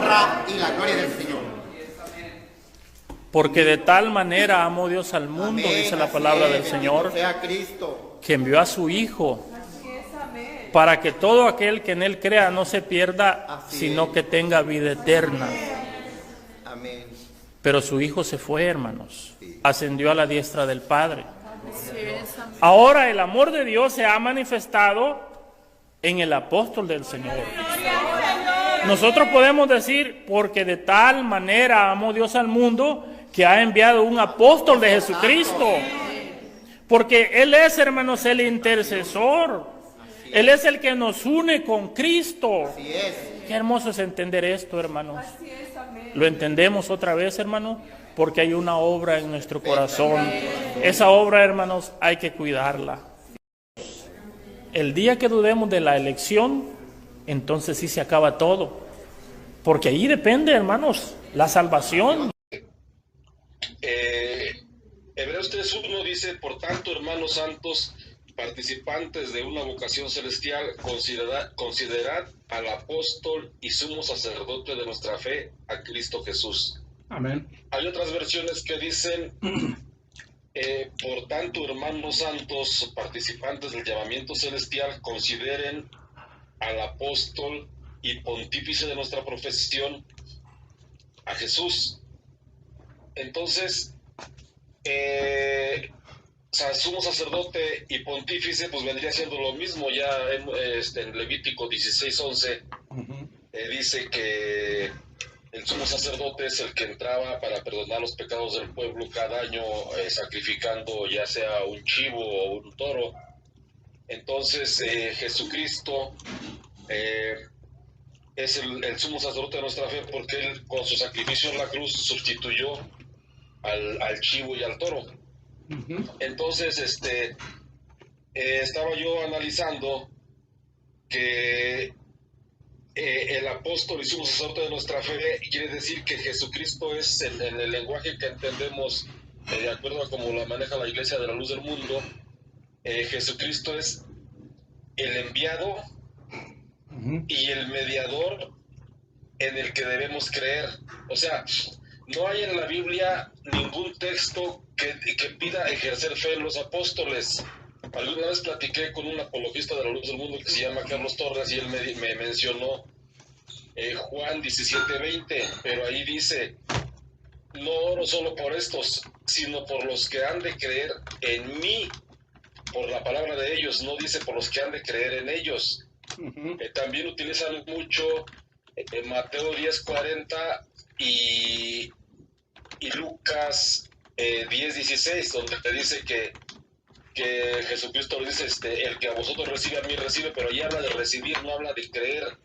honra y la gloria del Señor. Porque de tal manera amó Dios al mundo, Amén, dice la así palabra es, del Señor, sea Cristo. que envió a su Hijo, para que todo aquel que en Él crea no se pierda, Así sino es. que tenga vida eterna. Amén. Pero su Hijo se fue, hermanos, ascendió a la diestra del Padre. Así es, amén. Ahora el amor de Dios se ha manifestado en el apóstol del Señor. Nosotros podemos decir, porque de tal manera amó Dios al mundo, que ha enviado un apóstol de Jesucristo. Porque Él es, hermanos, el intercesor. Él es el que nos une con Cristo. Así es. Qué hermoso es entender esto, hermanos. Lo entendemos otra vez, hermano, porque hay una obra en nuestro corazón. Esa obra, hermanos, hay que cuidarla. El día que dudemos de la elección, entonces sí se acaba todo. Porque ahí depende, hermanos, la salvación. Hebreos 3:1 dice: por tanto, hermanos santos, participantes de una vocación celestial, considerad al apóstol y sumo sacerdote de nuestra fe, a Cristo Jesús. Amén. Hay otras versiones que dicen: por tanto, hermanos santos, participantes del llamamiento celestial, consideren al apóstol y pontífice de nuestra profesión, a Jesús. Entonces, sumo sacerdote y pontífice, pues vendría siendo lo mismo. Ya en Levítico 16:11 dice que el sumo sacerdote es el que entraba para perdonar los pecados del pueblo cada año, sacrificando ya sea un chivo o un toro. Entonces Jesucristo es el sumo sacerdote de nuestra fe, porque Él con su sacrificio en la cruz sustituyó al chivo y al toro. Entonces estaba yo analizando que el apóstol y sumo sacerdote de nuestra fe quiere decir que Jesucristo es, en el lenguaje que entendemos, de acuerdo a cómo la maneja la Iglesia de la Luz del Mundo, Jesucristo es el enviado y el mediador en el que debemos creer. O sea, no hay en la Biblia ningún texto que pida ejercer fe en los apóstoles. Alguna vez platiqué con un apologista de la Luz del Mundo que se llama Carlos Torres, y él me mencionó Juan 17:20, pero ahí dice: no oro solo por estos, sino por los que han de creer en mí, por la palabra de ellos. No dice por los que han de creer en ellos. También utilizan mucho Mateo 10:40 y Lucas 10:16, donde te dice que Jesucristo le dice, el que a vosotros recibe, a mí recibe, pero ahí habla de recibir, no habla de creer.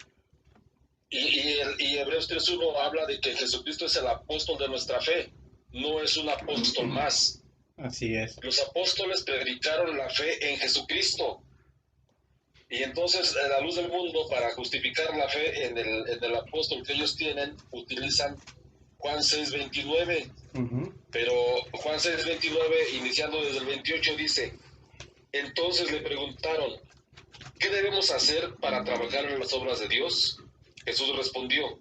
Y Hebreos 3:1 habla de que Jesucristo es el apóstol de nuestra fe, no es un apóstol más. Así es. Los apóstoles predicaron la fe en Jesucristo. Y entonces, la Luz del Mundo, para justificar la fe en el apóstol que ellos tienen, utilizan Juan 6:29. Pero Juan 6:29, iniciando desde el 28, dice: entonces le preguntaron: ¿qué debemos hacer para trabajar en las obras de Dios? Jesús respondió: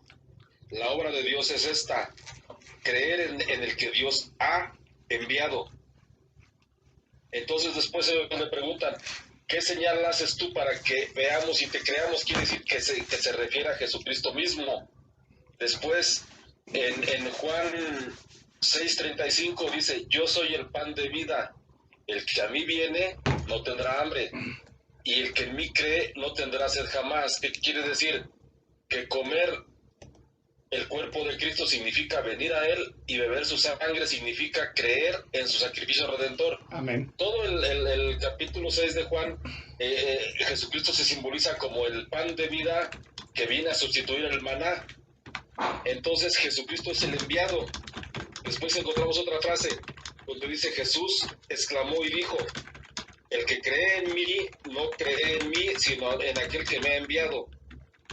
la obra de Dios es esta, creer en el que Dios ha enviado. Entonces después ellos le preguntan: ¿qué señal haces tú para que veamos y te creamos? Quiere decir que se refiere a Jesucristo mismo. Después, en Juan 6:35 dice: yo soy el pan de vida, el que a mí viene no tendrá hambre, y el que en mí cree no tendrá sed jamás. ¿Qué quiere decir? Que comer el cuerpo de Cristo significa venir a Él, y beber su sangre significa creer en su sacrificio redentor. Amén. Todo el capítulo 6 de Juan, Jesucristo se simboliza como el pan de vida que viene a sustituir el maná. Entonces Jesucristo es el enviado. Después encontramos otra frase donde dice: Jesús exclamó y dijo: el que cree en mí no cree en mí, sino en aquel que me ha enviado.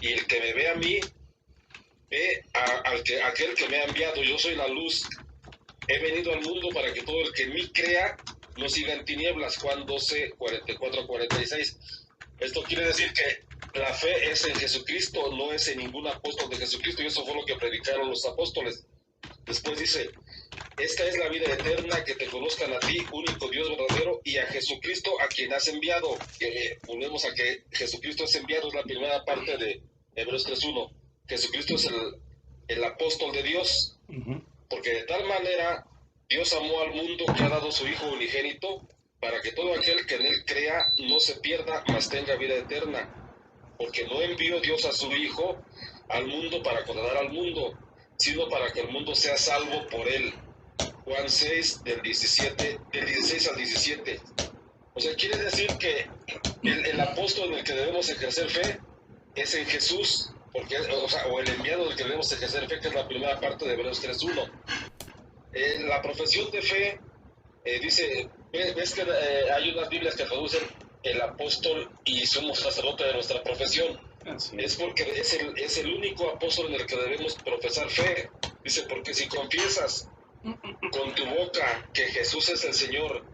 Y el que me ve a mí, ve a aquel que me ha enviado. Yo soy la luz. He venido al mundo para que todo el que en mí crea no siga en tinieblas. Juan 12:44-46. Esto quiere decir que la fe es en Jesucristo, no es en ningún apóstol de Jesucristo, y eso fue lo que predicaron los apóstoles. Después dice, esta es la vida eterna, que te conozcan a ti, único Dios verdadero, y a Jesucristo a quien has enviado. Volvemos a que Jesucristo es enviado, es la primera parte de Hebreos 3:1. Jesucristo es el apóstol de Dios, porque de tal manera Dios amó al mundo que ha dado su Hijo unigénito, para que todo aquel que en él crea no se pierda, mas tenga vida eterna. Porque no envió Dios a su Hijo al mundo para condenar al mundo, sino para que el mundo sea salvo por él. Juan 6, del 16 al 17. O sea, quiere decir que el apóstol en el que debemos ejercer fe es en Jesús, porque, o el enviado del que debemos ejercer fe, que es la primera parte de Hebreos 3:1. La profesión de fe dice, ves que hay unas Biblias que traducen el apóstol y somos sacerdote de nuestra profesión. Es porque es el único apóstol en el que debemos profesar fe. Dice, porque si confiesas con tu boca que Jesús es el Señor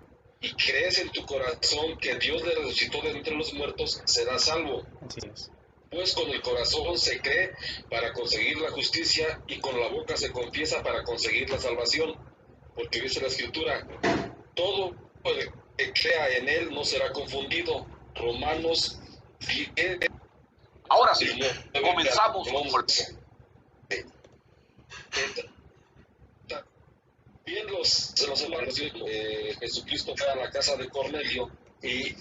y crees en tu corazón que Dios le resucitó de entre los muertos, serás salvo. Así es. Pues con el corazón se cree para conseguir la justicia y con la boca se confiesa para conseguir la salvación. Porque dice la Escritura, todo el que crea en él no será confundido. Romanos 10. Ahora sí, comenzamos con Bien los hermanos, Jesucristo fue a la casa de Cornelio y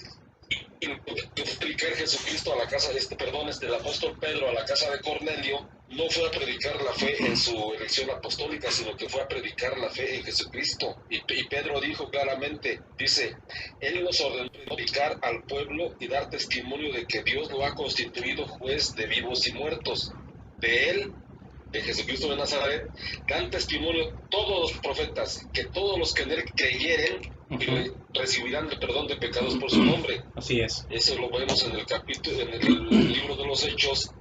predicar Jesucristo a la casa el apóstol Pedro a la casa de Cornelio no fue a predicar la fe en su elección apostólica, sino que fue a predicar la fe en Jesucristo. Y Pedro dijo claramente, dice, él nos ordenó predicar al pueblo y dar testimonio de que Dios lo ha constituido juez de vivos y muertos. De él, de Jesucristo de Nazaret, dan testimonio todos los profetas, que todos los que en él creyeren recibirán el perdón de pecados por su nombre. Así es. Eso lo vemos en el libro de los Hechos,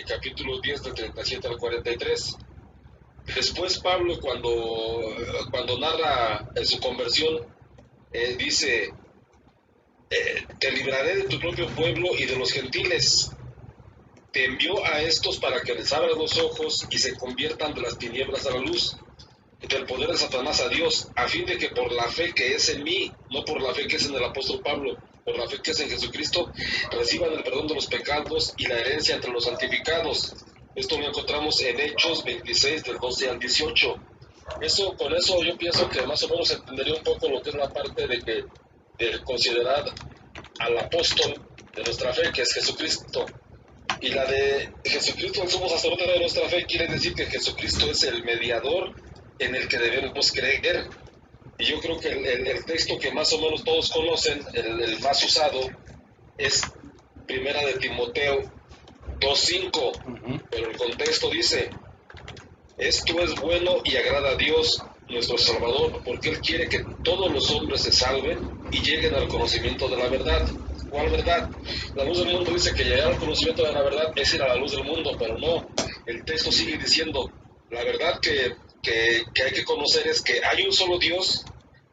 capítulo 10, del 37 al 43. Después Pablo, cuando narra su conversión, dice, te libraré de tu propio pueblo y de los gentiles. Te envió a estos para que les abras los ojos y se conviertan de las tinieblas a la luz, del poder de Satanás a Dios, a fin de que por la fe que es en mí, no por la fe que es en el apóstol Pablo, por la fe que es en Jesucristo, reciban el perdón de los pecados y la herencia entre los santificados. Esto lo encontramos en Hechos 26, del 12 al 18. Con eso yo pienso que más o menos entendería un poco lo que es la parte de considerar al apóstol de nuestra fe, que es Jesucristo. Y la de Jesucristo, el sumo sacerdote de nuestra fe, quiere decir que Jesucristo es el mediador en el que debemos creer. Y yo creo que el texto que más o menos todos conocen, el más usado, es Primera de Timoteo 2:5, pero el contexto dice, esto es bueno y agrada a Dios nuestro Salvador, porque Él quiere que todos los hombres se salven y lleguen al conocimiento de la verdad. ¿Cuál verdad? La luz del mundo dice que llegar al conocimiento de la verdad es ir a la luz del mundo, pero no. El texto sigue diciendo, la verdad que hay que conocer es que hay un solo Dios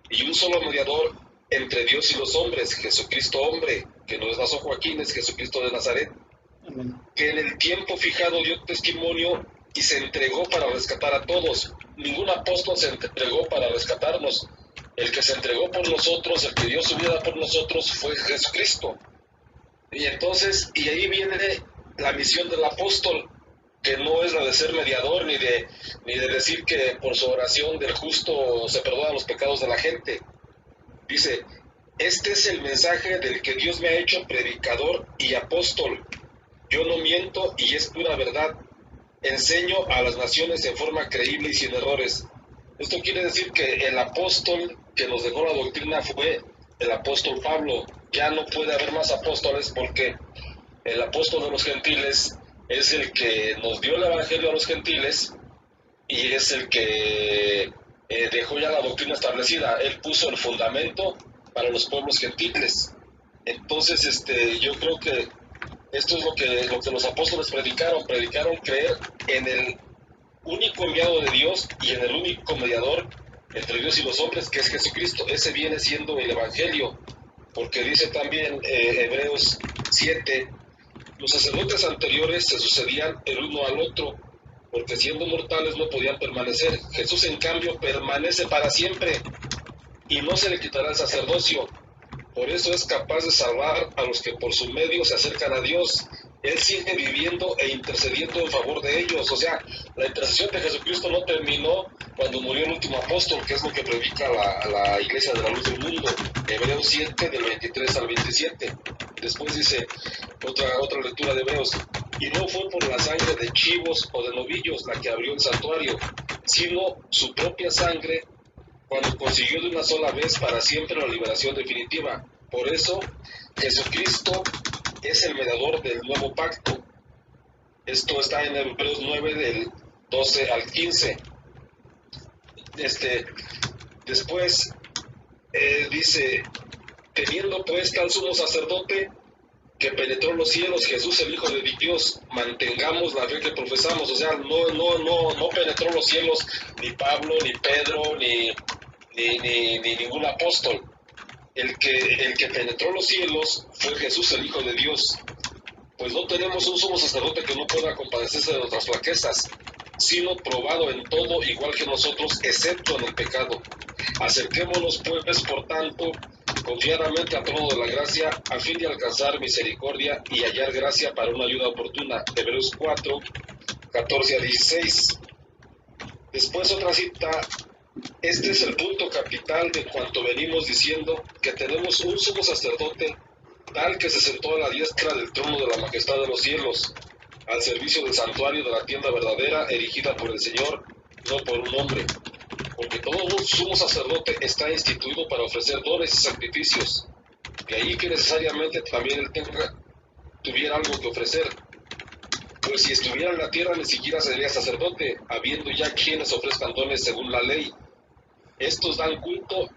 y un solo mediador entre Dios y los hombres, Jesucristo hombre, que no es Nazo Joaquín, es Jesucristo de Nazaret, que en el tiempo fijado dio testimonio y se entregó para rescatar a todos. Ningún apóstol se entregó para rescatarnos. El que se entregó por nosotros, el que dio su vida por nosotros, fue Jesucristo. Y entonces, y ahí viene la misión del apóstol, que no es la de ser mediador, ni de decir que por su oración del justo se perdonan los pecados de la gente. Dice, este es el mensaje del que Dios me ha hecho predicador y apóstol. Yo no miento y es pura verdad. Enseño a las naciones en forma creíble y sin errores. Esto quiere decir que el apóstol que nos dejó la doctrina fue el apóstol Pablo. Ya no puede haber más apóstoles porque el apóstol de los gentiles es el que nos dio el evangelio a los gentiles y es el que dejó ya la doctrina establecida. Él puso el fundamento para los pueblos gentiles. Entonces, yo creo que esto es lo que los apóstoles predicaron creer en el único enviado de Dios y en el único mediador entre Dios y los hombres, que es Jesucristo. Ese viene siendo el evangelio, porque dice también Hebreos 7, Los sacerdotes anteriores se sucedían el uno al otro, porque siendo mortales no podían permanecer. Jesús, en cambio, permanece para siempre y no se le quitará el sacerdocio. Por eso es capaz de salvar a los que por su medio se acercan a Dios. Él sigue viviendo e intercediendo en favor de ellos. O sea, la intercesión de Jesucristo no terminó cuando murió el último apóstol, que es lo que predica la Iglesia de la Luz del Mundo. Hebreos 7, del 23 al 27. Después dice otra lectura de Hebreos: y no fue por la sangre de chivos o de novillos la que abrió el santuario, sino su propia sangre, cuando consiguió de una sola vez para siempre la liberación definitiva. Por eso, Jesucristo es el mediador del nuevo pacto. Esto está en Hebreos 9, del 12 al 15. Después dice: teniendo pues tal sumo sacerdote que penetró los cielos, Jesús el Hijo de Dios, mantengamos la fe que profesamos. O sea, no penetró los cielos ni Pablo, ni Pedro, ni ningún apóstol. El que penetró los cielos fue Jesús el Hijo de Dios. Pues no tenemos un sumo sacerdote que no pueda compadecerse de nuestras flaquezas, sino probado en todo igual que nosotros, excepto en el pecado. Acerquémonos pues, por tanto, confiadamente al trono de la gracia, a fin de alcanzar misericordia y hallar gracia para una ayuda oportuna. Hebreos 4, 14 a 16. Después otra cita: este es el punto capital de cuanto venimos diciendo, que tenemos un sumo sacerdote tal que se sentó a la diestra del trono de la majestad de los cielos, al servicio del santuario de la tienda verdadera, erigida por el Señor, no por un hombre. Porque todo sumo sacerdote está instituido para ofrecer dones y sacrificios, de ahí que necesariamente también él tuviera algo que ofrecer. Pues si estuviera en la tierra, ni siquiera sería sacerdote, habiendo ya quienes ofrezcan dones según la ley. Estos dan culto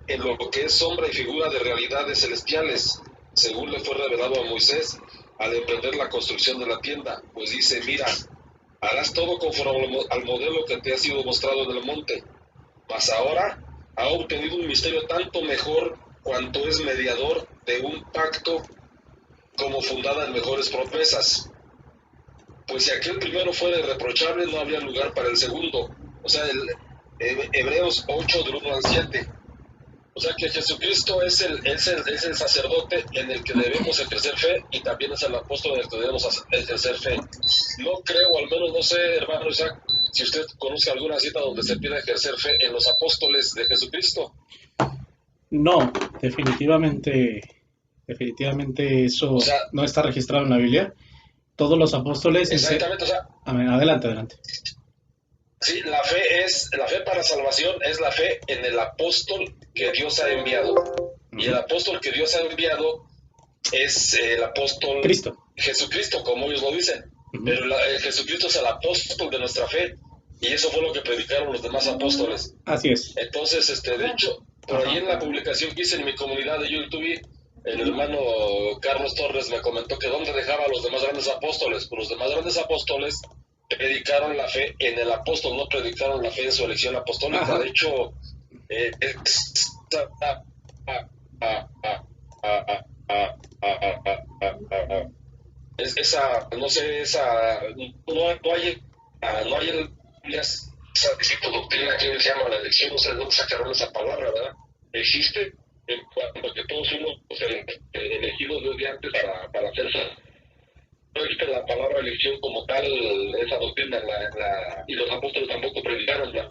en lo que es sombra y figura de realidades celestiales, según le fue revelado a Moisés al emprender la construcción de la tienda. Pues dice: mira, harás todo conforme al modelo que te ha sido mostrado en el monte. Mas ahora ha obtenido un misterio tanto mejor cuanto es mediador de un pacto como fundada en mejores promesas. Pues si aquel primero fuera irreprochable, no habría lugar para el segundo. O sea, Hebreos 8, del 1 al 7. O sea que Jesucristo es el sacerdote en el que debemos ejercer fe, y también es el apóstol en el que debemos ejercer fe. No creo, al menos no sé, hermano Isaac, si usted conoce alguna cita donde se pida ejercer fe en los apóstoles de Jesucristo. No, definitivamente eso, o sea, no está registrado en la Biblia. Todos los apóstoles... Exactamente, o sea... Adelante. Sí, la fe para salvación es la fe en el apóstol que Dios ha enviado. Y el apóstol que Dios ha enviado es el apóstol Cristo. Jesucristo, como ellos lo dicen. Pero Jesucristo es el apóstol de nuestra fe. Y eso fue lo que predicaron los demás apóstoles. Así es. Entonces, de hecho, por ahí en la publicación que hice en mi comunidad de YouTube, el hermano Carlos Torres me comentó que dónde dejaba a los demás grandes apóstoles. Pues los demás grandes apóstoles predicaron la fe en el apóstol, no predicaron la fe en su elección apostólica. Ajá. De hecho, no hay esa doctrina que se llama la elección, no sé de dónde sacaron esa palabra, ¿verdad? Existe en cuanto a que todos somos elegidos desde antes para hacer eso. No existe la palabra elección como tal, esa doctrina, y los apóstoles tampoco predicaron la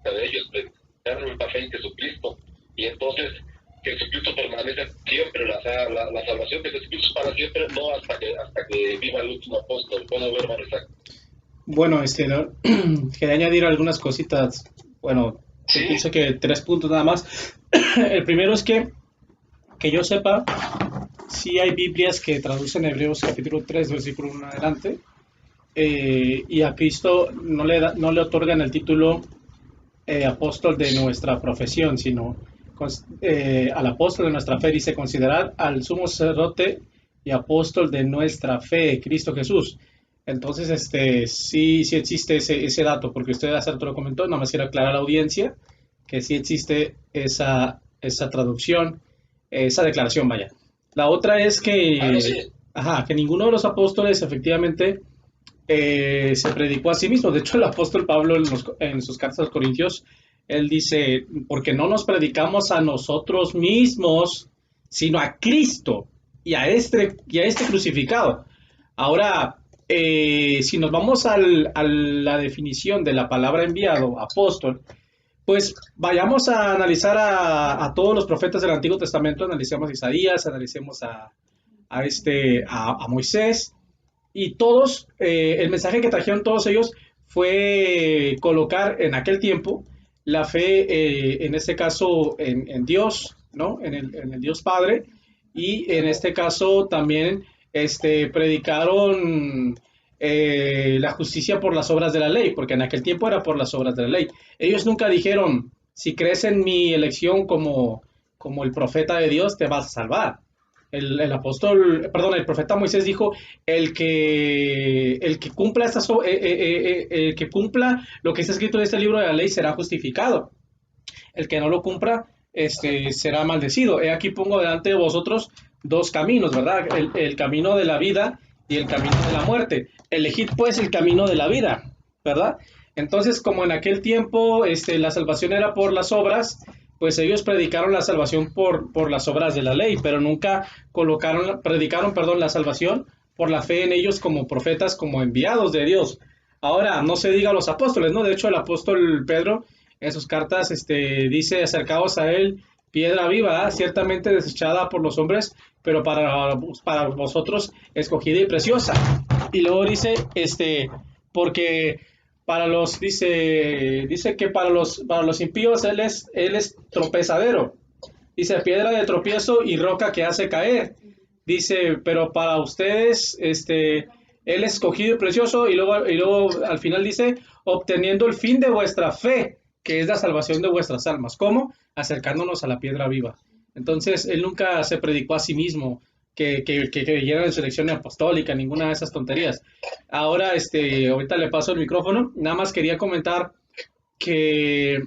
de ellos, predicaron la fe en Jesucristo. Y entonces Jesucristo permanece siempre, la salvación de Jesucristo es para siempre, no hasta que viva el último apóstol. ¿Puedo ver, hermano Isaac? Bueno, quería añadir algunas cositas. Bueno, ¿sí? Pienso que 3 puntos nada más. El primero es que yo sepa, sí hay Biblias que traducen Hebreos capítulo 3, versículo 1 en adelante, y a Cristo no le otorgan el título apóstol de nuestra profesión, sino al apóstol de nuestra fe. Dice: considerar al sumo sacerdote y apóstol de nuestra fe, Cristo Jesús. Entonces, sí existe ese dato, porque usted hace rato lo comentó. Nada más quiero aclarar a la audiencia que sí existe esa traducción, esa declaración, vaya. La otra es que, Ah, no, sí. ajá, que ninguno de los apóstoles efectivamente se predicó a sí mismo. De hecho, el apóstol Pablo en sus cartas a los Corintios, él dice, porque no nos predicamos a nosotros mismos, sino a Cristo y a este crucificado. Ahora, si nos vamos a la definición de la palabra enviado, apóstol, pues vayamos a analizar a todos los profetas del Antiguo Testamento, analicemos a Isaías, analicemos a Moisés, y todos, el mensaje que trajeron todos ellos fue colocar en aquel tiempo la fe, en este caso, en Dios, ¿no? En el Dios Padre, y en este caso también predicaron la justicia por las obras de la ley, porque en aquel tiempo era por las obras de la ley. Ellos nunca dijeron, si crees en mi elección como el profeta de Dios, te vas a salvar. El profeta Moisés dijo, el que cumpla el que cumpla lo que está escrito en este libro de la ley será justificado. El que no lo cumpla, será maldecido. He aquí pongo delante de vosotros dos caminos, ¿verdad? El camino de la vida y el camino de la muerte. Elegid pues el camino de la vida, ¿verdad? Entonces, como en aquel tiempo la salvación era por las obras, pues ellos predicaron la salvación por las obras de la ley, pero nunca predicaron, la salvación por la fe en ellos como profetas, como enviados de Dios. Ahora, no se diga a los apóstoles, ¿no? De hecho, el apóstol Pedro en sus cartas dice, acercaos a él, piedra viva, ciertamente desechada por los hombres, pero para vosotros escogida y preciosa. Y luego dice, porque dice que para los impíos él es tropezadero. Dice, piedra de tropiezo y roca que hace caer. Dice, pero para ustedes, él es escogido y precioso. Y luego al final dice, obteniendo el fin de vuestra fe, que es la salvación de vuestras almas. ¿Cómo? Acercándonos a la piedra viva. Entonces, él nunca se predicó a sí mismo que creyeran en su elección apostólica, ninguna de esas tonterías. Ahora, ahorita le paso el micrófono. Nada más quería comentar que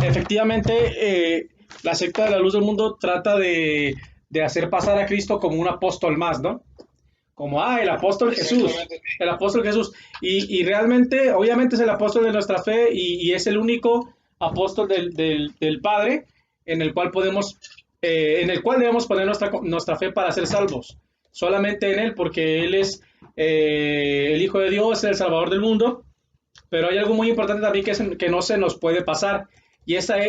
efectivamente la secta de la luz del mundo trata de hacer pasar a Cristo como un apóstol más, ¿no? Como, el apóstol Jesús, el apóstol Jesús. Y realmente, obviamente es el apóstol de nuestra fe y es el único apóstol del Padre en el cual debemos poner nuestra fe para ser salvos. Solamente en Él, porque Él es el Hijo de Dios, el Salvador del mundo. Pero hay algo muy importante también que no se nos puede pasar. Y ese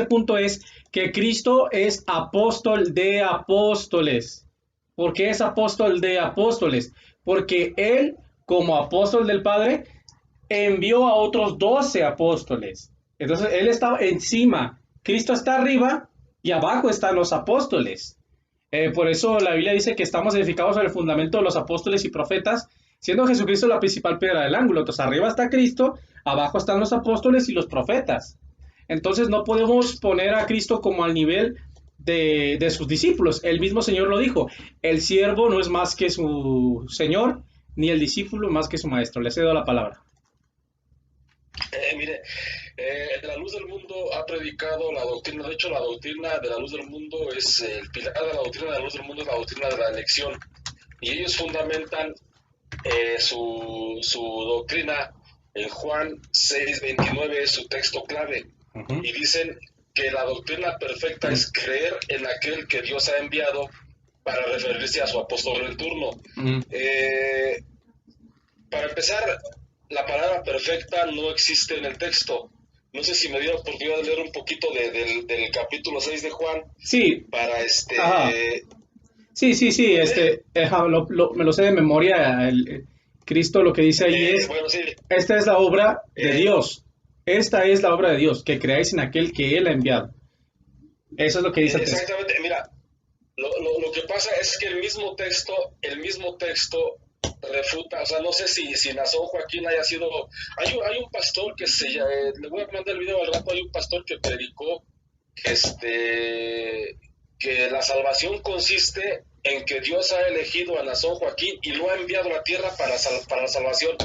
punto es que Cristo es apóstol de apóstoles. ¿Por qué es apóstol de apóstoles? Porque Él, como apóstol del Padre, envió a otros 12 apóstoles. Entonces, Él está encima. Cristo está arriba y abajo están los apóstoles. Por eso la Biblia dice que estamos edificados sobre el fundamento de los apóstoles y profetas, siendo Jesucristo la principal piedra del ángulo. Entonces, arriba está Cristo, abajo están los apóstoles y los profetas. Entonces, no podemos poner a Cristo como al nivel de sus discípulos. El mismo Señor lo dijo, el siervo no es más que su Señor, ni el discípulo más que su maestro. Le cedo la palabra. Mire, la luz del mundo ha predicado la doctrina, de hecho la doctrina de la luz del mundo es el pilar de la doctrina de la luz del mundo, es la doctrina de la elección, y ellos fundamentan su doctrina en Juan 6:29, es su texto clave, y dicen que la doctrina perfecta es creer en aquel que Dios ha enviado para referirse a su apóstol en turno. Para empezar, la palabra perfecta no existe en el texto. No sé si me dio la oportunidad de leer un poquito del capítulo 6 de Juan. Sí. Para Sí. Me lo sé de memoria. Cristo lo que dice ahí es, bueno, sí. Esta es la obra de Dios. Esta es la obra de Dios, que creáis en aquel que Él ha enviado. Eso es lo que dice el texto. Exactamente, mira, lo que pasa es que el mismo texto refuta, o sea, no sé si Nazón Joaquín haya sido, hay un pastor que le voy a mandar el video al rato, hay un pastor que predicó que la salvación consiste en que Dios ha elegido a Nazón Joaquín y lo ha enviado a la tierra para la salvación.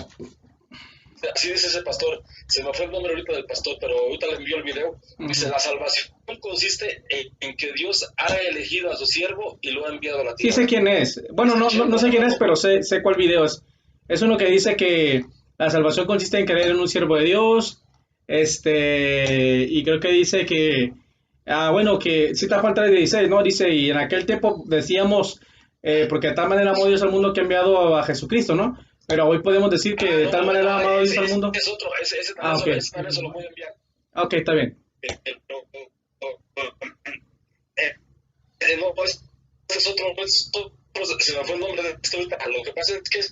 así dice ese pastor, se me fue el nombre ahorita del pastor, pero ahorita le envió el video. Dice, la salvación consiste en que Dios ha elegido a su siervo y lo ha enviado a la Sí tierra. sé quién es. Bueno, no sé quién es, pero sé cuál video es. Es uno que dice que la salvación consiste en creer en un siervo de Dios. Y creo que dice que, bueno, que cita Juan 3:16, ¿no? Dice, y en aquel tiempo decíamos, porque de tal manera amó Dios al mundo que ha enviado a Jesucristo, ¿no? Pero hoy podemos decir que de tal manera ha amado Dios al mundo. Es otro, ese Ok. también se lo voy a enviar. Ok, está bien. No, ese es otro, se me fue el nombre de este ahorita. Lo que pasa es que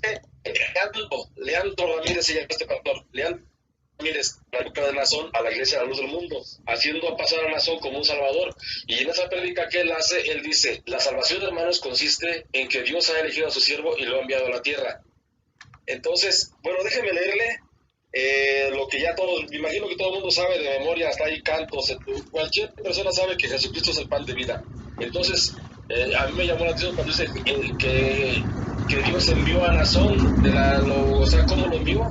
Leandro Ramírez se llama este pastor. Leandro Ramírez, la época de Nazón a la iglesia de la luz del mundo, haciendo pasar a Nazón como un salvador. Y en esa prédica que él hace, él dice, la salvación, hermanos, consiste en que Dios ha elegido a su siervo y lo ha enviado a la tierra. Entonces, bueno, déjeme leerle lo que ya todos, me imagino que todo el mundo sabe de memoria, hasta ahí cantos, cualquier persona sabe que Jesucristo es el pan de vida. Entonces, a mí me llamó la atención cuando dice que Dios envió a Nazón, o sea, ¿cómo lo envió?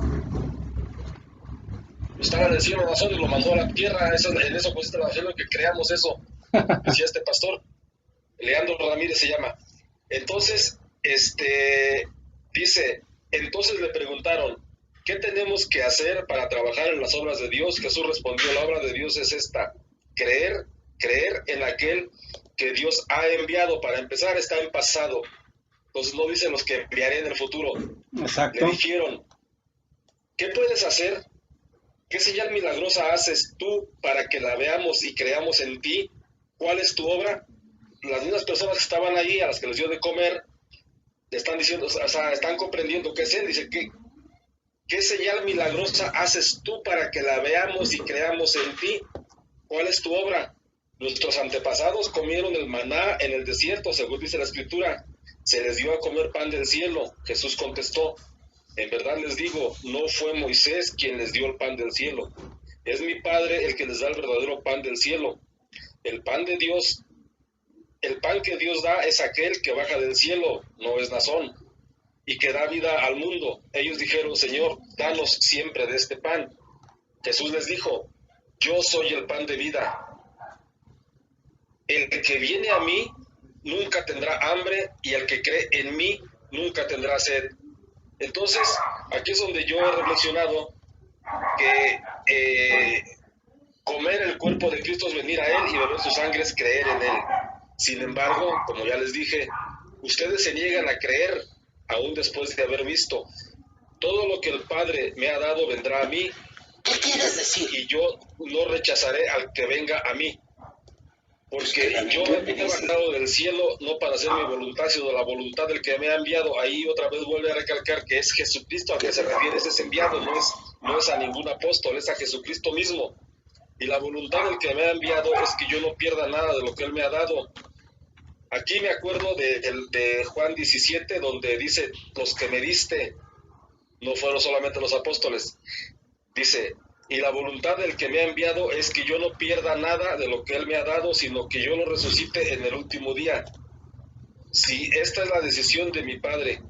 Estaba en el cielo Nazón y lo mandó a la tierra. En eso consiste la fe, que creamos eso, decía este pastor. Leandro Ramírez se llama. Entonces, dice, entonces le preguntaron, ¿qué tenemos que hacer para trabajar en las obras de Dios? Jesús respondió, la obra de Dios es esta, creer en aquel que Dios ha enviado. Para empezar, está en pasado. Entonces no dicen los que enviaré en el futuro. Exacto. Le dijeron, ¿qué puedes hacer? ¿Qué señal milagrosa haces tú para que la veamos y creamos en ti? ¿Cuál es tu obra? Las mismas personas que estaban ahí, a las que les dio de comer, le están diciendo, o sea, están comprendiendo qué es él. Dice, ¿qué señal milagrosa haces tú para que la veamos y creamos en ti? ¿Cuál es tu obra? Nuestros antepasados comieron el maná en el desierto, según dice la Escritura. Se les dio a comer pan del cielo. Jesús contestó, en verdad les digo, no fue Moisés quien les dio el pan del cielo. Es mi Padre el que les da el verdadero pan del cielo. El pan de Dios, el pan que Dios da es aquel que baja del cielo, no es Nazón, y que da vida al mundo. Ellos dijeron, Señor, danos siempre de este pan. Jesús les dijo, yo soy el pan de vida. El que viene a mí nunca tendrá hambre, y el que cree en mí nunca tendrá sed. Entonces, aquí es donde yo he reflexionado que comer el cuerpo de Cristo es venir a Él y beber su sangre es creer en Él. Sin embargo, como ya les dije, ustedes se niegan a creer aún después de haber visto. Todo lo que el Padre me ha dado vendrá a mí. ¿Qué quieres decir? Y yo no rechazaré al que venga a mí. Porque yo he bajado del cielo no para hacer mi voluntad, sino la voluntad del que me ha enviado. Ahí otra vez vuelve a recalcar que es Jesucristo a quien se refiere ese enviado, no es a ningún apóstol, es a Jesucristo mismo. Y la voluntad del que me ha enviado es que yo no pierda nada de lo que Él me ha dado. Aquí me acuerdo de Juan 17, donde dice, los que me diste no fueron solamente los apóstoles. Dice, y la voluntad del que me ha enviado es que yo no pierda nada de lo que Él me ha dado, sino que yo lo resucite en el último día. Sí, esta es la decisión de mi Padre.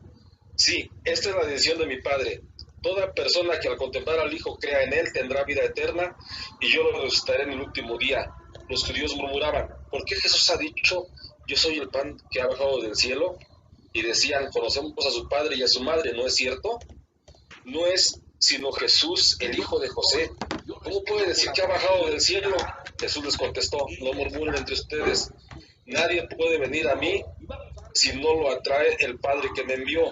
Sí, esta es la decisión de mi Padre. Toda persona que al contemplar al Hijo crea en Él tendrá vida eterna, y yo lo resucitaré en el último día. Los judíos murmuraban, ¿por qué Jesús ha dicho, yo soy el pan que ha bajado del cielo? Y decían, conocemos a su padre y a su madre, ¿no es cierto? No es sino Jesús, el hijo de José. ¿Cómo puede decir que ha bajado del cielo? Jesús les contestó, no murmuren entre ustedes. Nadie puede venir a mí si no lo atrae el Padre que me envió.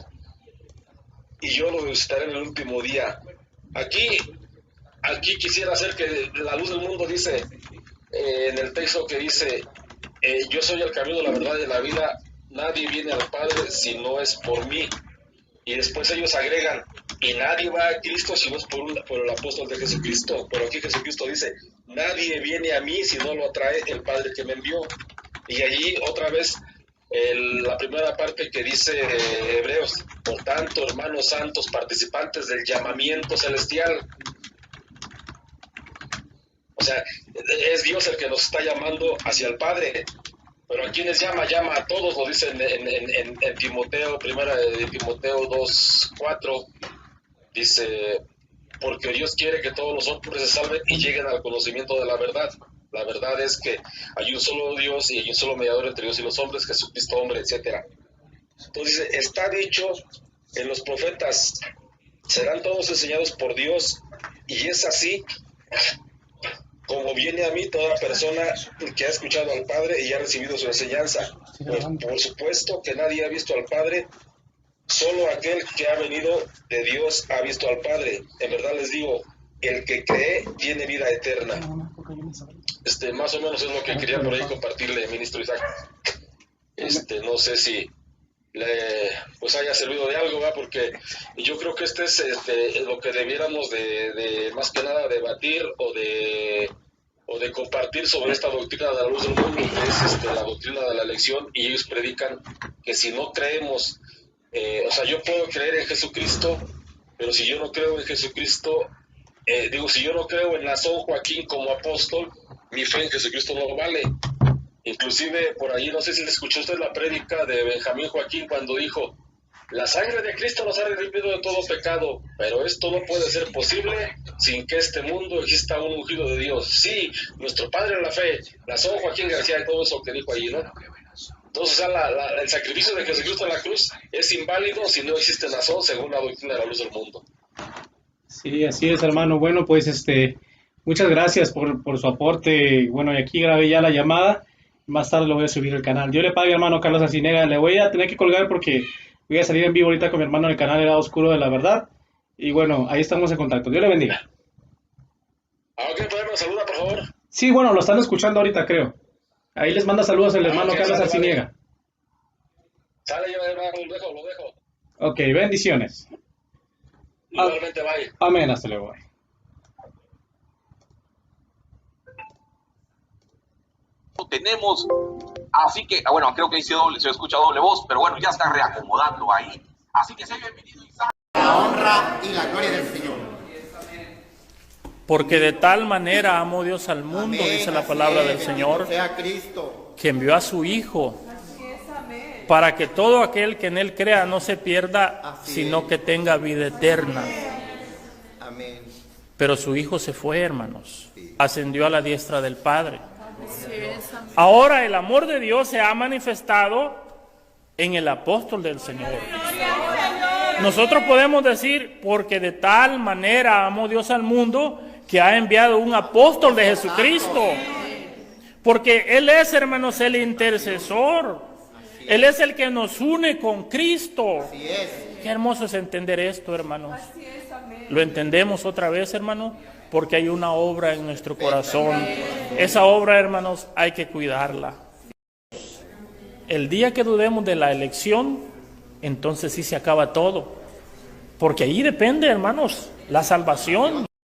Y yo lo resucitaré en el último día. Aquí quisiera hacer que la luz del mundo dice, en el texto que dice, yo soy el camino, la verdad y la vida, nadie viene al Padre si no es por mí. Y después ellos agregan, y nadie va a Cristo si no es por el apóstol de Jesucristo. Pero aquí Jesucristo dice, nadie viene a mí si no lo atrae el Padre que me envió. Y allí otra vez la primera parte que dice Hebreos, por tanto, hermanos santos, participantes del llamamiento celestial. O sea, es Dios el que nos está llamando hacia el Padre. Pero ¿a quiénes llama? Llama a todos, lo dice en Timoteo, primera de Timoteo 2:4, dice, porque Dios quiere que todos los hombres se salven y lleguen al conocimiento de la verdad. La verdad es que hay un solo Dios y hay un solo mediador entre Dios y los hombres, Jesucristo hombre, etcétera. Entonces está dicho en los profetas, serán todos enseñados por Dios, y es así como viene a mí toda persona que ha escuchado al Padre y ha recibido su enseñanza. Pues, por supuesto que nadie ha visto al Padre, solo aquel que ha venido de Dios ha visto al Padre. En verdad les digo, el que cree tiene vida eterna. Más o menos es lo que quería por ahí compartirle, ministro Isaac. No sé si pues haya servido de algo, ¿verdad? Porque yo creo que este es lo que debiéramos de más que nada debatir o de compartir sobre esta doctrina de la luz del mundo, que es la doctrina de la elección, y ellos predican que si no creemos, yo puedo creer en Jesucristo, pero si yo no creo en Jesucristo, si yo no creo en Nazón Joaquín como apóstol, mi fe en Jesucristo no vale. Inclusive por ahí, no sé si le escuchó usted la prédica de Benjamín Joaquín cuando dijo: la sangre de Cristo nos ha redimido de todo pecado, pero esto no puede ser posible sin que este mundo exista un ungido de Dios. Sí, nuestro Padre en la fe, Nazón Joaquín García y todo eso que dijo allí, ¿no? Entonces, el sacrificio de Jesucristo en la cruz es inválido si no existe Nazón, según la doctrina de la luz del mundo. Sí, así es, hermano. Bueno, pues muchas gracias por su aporte. Bueno, y aquí grabé ya la llamada. Más tarde lo voy a subir al canal. Dios le pague, hermano Carlos Arcinega. Le voy a tener que colgar porque voy a salir en vivo ahorita con mi hermano en el canal El Lado Oscuro de la Verdad. Y bueno, ahí estamos en contacto. Dios le bendiga. Ok, pues me saluda, por favor. Sí, bueno, lo están escuchando ahorita, creo. Ahí les manda saludos el hermano Carlos Arciniega. Sale, yo hermano, lo dejo. Ok, bendiciones. Igualmente, bye. Amén, hasta luego. Tenemos, así que, bueno, creo que se escucha doble voz, pero bueno, ya está reacomodando ahí. Así que sea bienvenido, Isaac. La honra y la gloria del Señor. Porque de tal manera amó Dios al mundo, Amén, dice la así palabra es, del Señor, sea Cristo. que envió a su Hijo, para que todo aquel que en Él crea no se pierda, Así sino es. que tenga vida eterna. Amén. Pero su Hijo se fue, hermanos, ascendió a la diestra del Padre. Ahora el amor de Dios se ha manifestado en el apóstol del Señor. Nosotros podemos decir, porque de tal manera amó Dios al mundo, que ha enviado un apóstol de Jesucristo. Porque Él es, hermanos, el intercesor. Él es el que nos une con Cristo. Así es. Qué hermoso es entender esto, hermanos. Lo entendemos otra vez, hermano, porque hay una obra en nuestro corazón. Esa obra, hermanos, hay que cuidarla. El día que dudemos de la elección, entonces sí se acaba todo. Porque ahí depende, hermanos, la salvación.